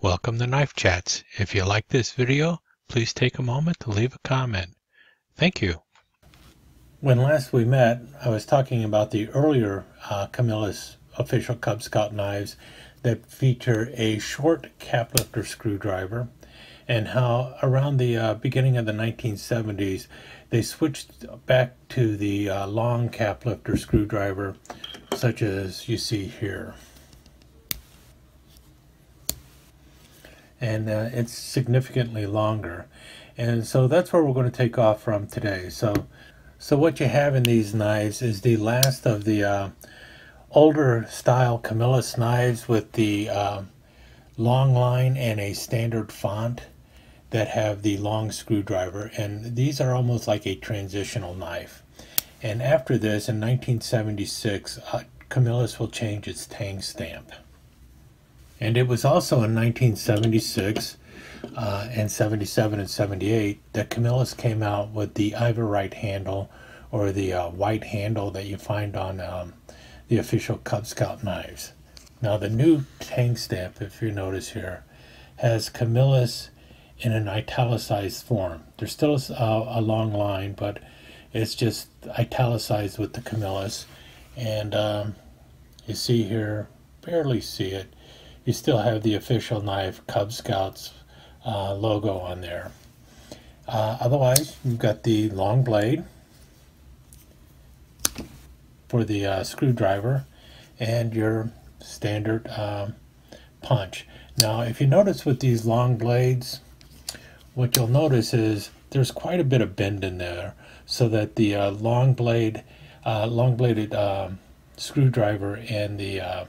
Welcome to Knife Chats. If you like this video, please take a moment to leave a comment. Thank you. When last we met, I was talking about the earlier Camillus official Cub Scout knives that feature a short cap lifter screwdriver, and how around the beginning of the 1970s they switched back to the long cap lifter screwdriver, such as you see here. And it's significantly longer, and so that's where we're going to take off from today. So what you have in these knives is the last of the older style Camillus knives with the long line and a standard font that have the long screwdriver, and these are almost like a transitional knife. And after this, in 1976, Camillus will change its Tang Stamp. And it was also in 1976 and 77 and 78 that Camillus came out with the Ivorite handle, or the white handle that you find on the official Cub Scout knives. Now the new Tang Stamp, if you notice here, has Camillus in an italicized form. There's still a long line, but it's just italicized with the Camillus. And you see here, barely see it, you still have the official knife Cub Scouts logo on there. Otherwise, you've got the long blade for the screwdriver and your standard punch. Now, if you notice with these long blades, what you'll notice is there's quite a bit of bend in there, so that the long-bladed screwdriver and the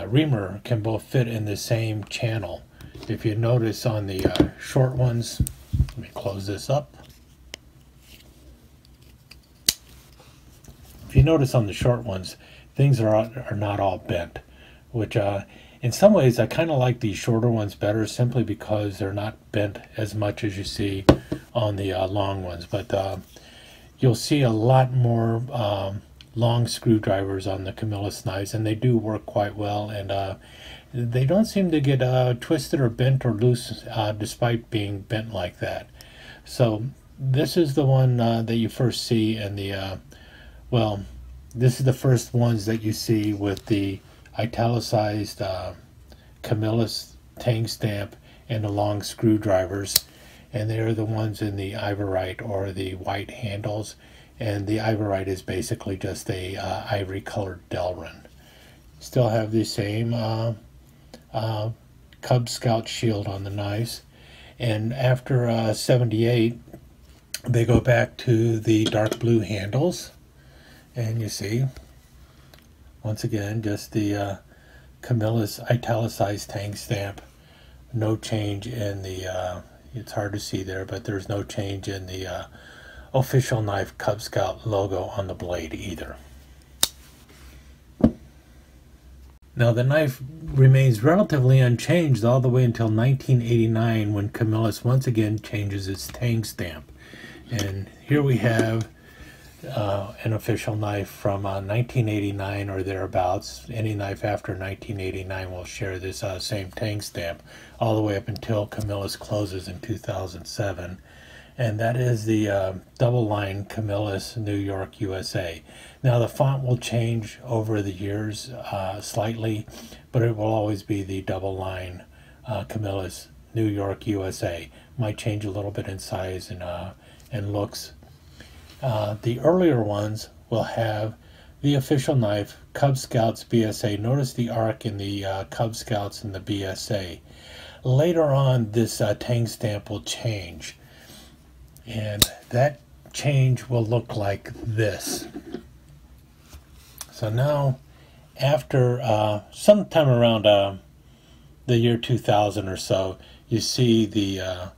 reamer can both fit in the same channel. If you notice on the short ones, let me close this up. If you notice on the short ones, things are not all bent, which in some ways I kind of like these shorter ones better, simply because they're not bent as much as you see on the long ones. But you'll see a lot more long screwdrivers on the Camillus knives, and they do work quite well, and they don't seem to get twisted or bent or loose despite being bent like that. So this is the one that you first see in the well, this is the first ones that you see with the italicized Camillus Tang Stamp and the long screwdrivers, and they're the ones in the Ivorite or the white handles. And the Ivorite is basically just a ivory colored Delrin. Still have the same Cub Scout shield on the knives. And after 78, they go back to the dark blue handles. And you see, once again, just the Camillus italicized Tang Stamp. No change in the, it's hard to see there, but there's no change in the official knife Cub Scout logo on the blade either. Now the knife remains relatively unchanged all the way until 1989, when Camillus once again changes its Tang Stamp. And here we have an official knife from 1989 or thereabouts. Any knife after 1989 will share this same Tang Stamp all the way up until Camillus closes in 2007. And that is the double line Camillus, New York, USA. Now the font will change over the years slightly, but it will always be the double line Camillus, New York, USA. Might change a little bit in size and looks. The earlier ones will have the official knife Cub Scouts BSA. Notice the arc in the Cub Scouts and the BSA. Later on, this Tang Stamp will change, and that change will look like this. So now, after sometime around the year 2000 or so, you see the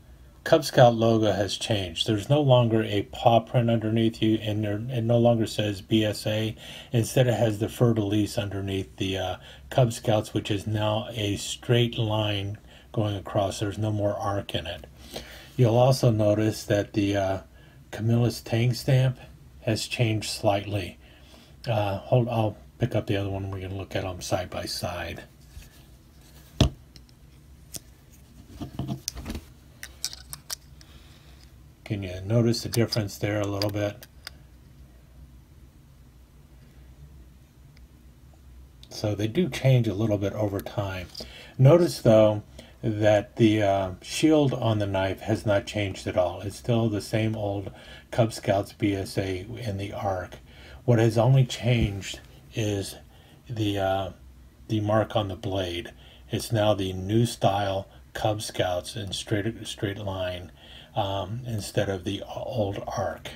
Cub Scout logo has changed. There's no longer a paw print underneath you, and it no longer says BSA. Instead, it has the fleur-de-lis underneath the Cub Scouts, which is now a straight line going across. There's no more arc in it. You'll also notice that the Camillus Tang Stamp has changed slightly. I'll pick up the other one and we can look at them side by side. Can you notice the difference there a little bit? So they do change a little bit over time. Notice though that the shield on the knife has not changed at all. It's still the same old Cub Scouts BSA in the arc. What has only changed is the mark on the blade. It's now the new style Cub Scouts in straight line instead of the old arc.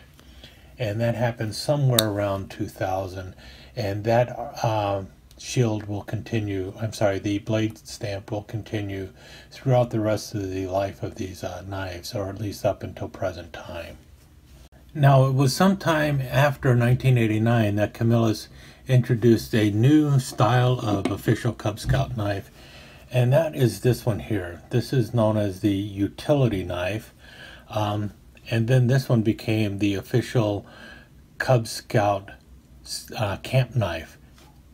And that happened somewhere around 2000, and that shield will continue, the blade stamp will continue throughout the rest of the life of these knives, or at least up until present time. Now, it was sometime after 1989 that Camillus introduced a new style of official Cub Scout knife, and that is this one here. This is known as the utility knife, and then this one became the official Cub Scout camp knife.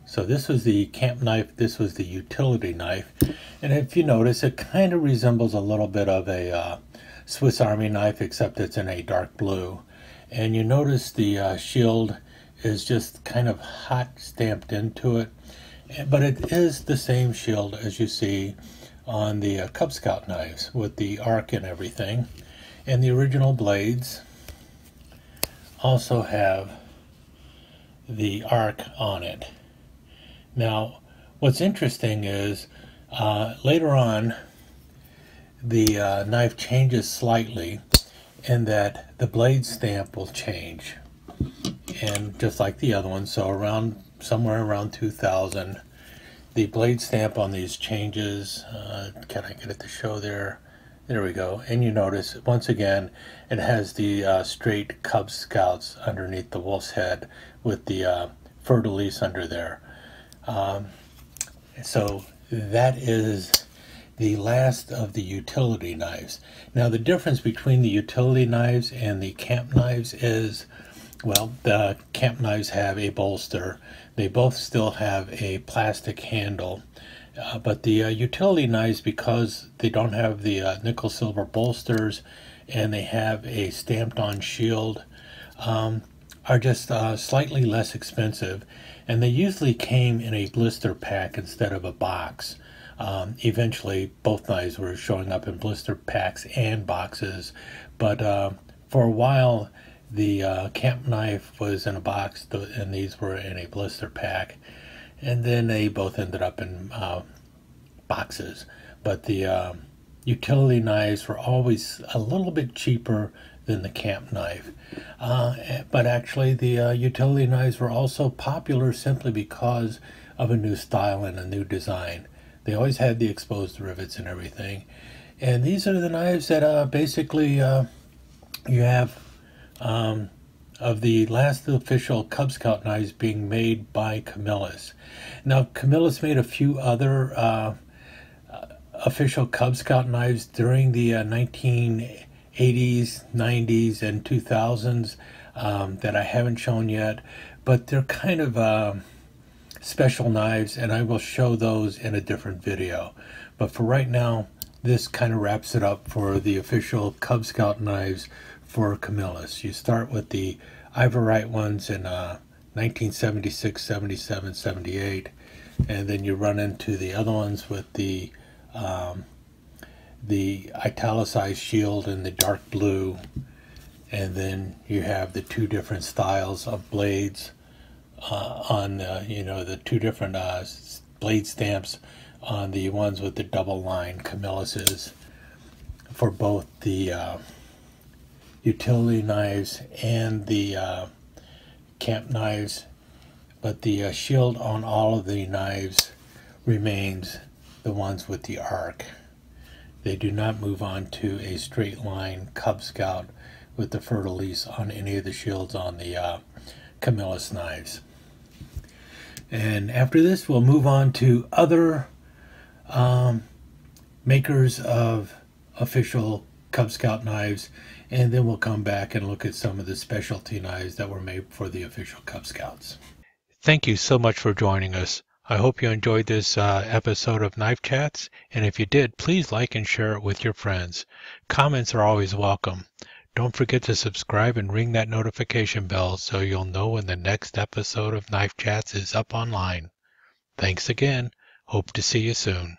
So this was the camp knife, this was the utility knife, and if you notice, it kind of resembles a little bit of a Swiss Army knife, except it's in a dark blue. And you notice the shield is just kind of hot stamped into it, but it is the same shield as you see on the Cub Scout knives with the arc and everything. And the original blades also have the arc on it. Now, what's interesting is later on the knife changes slightly in that the blade stamp will change, and just like the other one, so somewhere around 2000, the blade stamp on these changes. Can I get it to show there? There we go. And you notice once again it has the straight Cub Scouts underneath the wolf's head with the fleur-de-lis under there. So that is the last of the utility knives. Now, the difference between the utility knives and the camp knives is, well, the camp knives have a bolster. They both still have a plastic handle, but the utility knives, because they don't have the nickel silver bolsters and they have a stamped on shield, are just slightly less expensive, and they usually came in a blister pack instead of a box. Eventually both knives were showing up in blister packs and boxes, but for a while the camp knife was in a box and these were in a blister pack, and then they both ended up in boxes. But the utility knives were always a little bit cheaper than the camp knife, but actually the utility knives were also popular simply because of a new style and a new design. They always had the exposed rivets and everything, and these are the knives that basically you have of the last official Cub Scout knives being made by Camillus. Now, Camillus made a few other official Cub Scout knives during the 1980s, 90s, and 2000s that I haven't shown yet, but they're kind of special knives, and I will show those in a different video. But for right now, this kind of wraps it up for the official Cub Scout knives for Camillus. You start with the Ivorite ones in 1976, 77, 78, and then you run into the other ones with the italicized shield in the dark blue, and then you have the two different styles of blades on the two different blade stamps on the ones with the double line Camillus's for both the utility knives and the camp knives, but the shield on all of the knives remains the ones with the arc. They do not move on to a straight line Cub Scout with the fleur-de-lis on any of the shields on the Camillus knives. And after this, we'll move on to other makers of official Cub Scout knives, and then we'll come back and look at some of the specialty knives that were made for the official Cub Scouts. Thank you so much for joining us. I hope you enjoyed this episode of Knife Chats, and if you did, please like and share it with your friends. Comments are always welcome. Don't forget to subscribe and ring that notification bell so you'll know when the next episode of Knife Chats is up online. Thanks again. Hope to see you soon.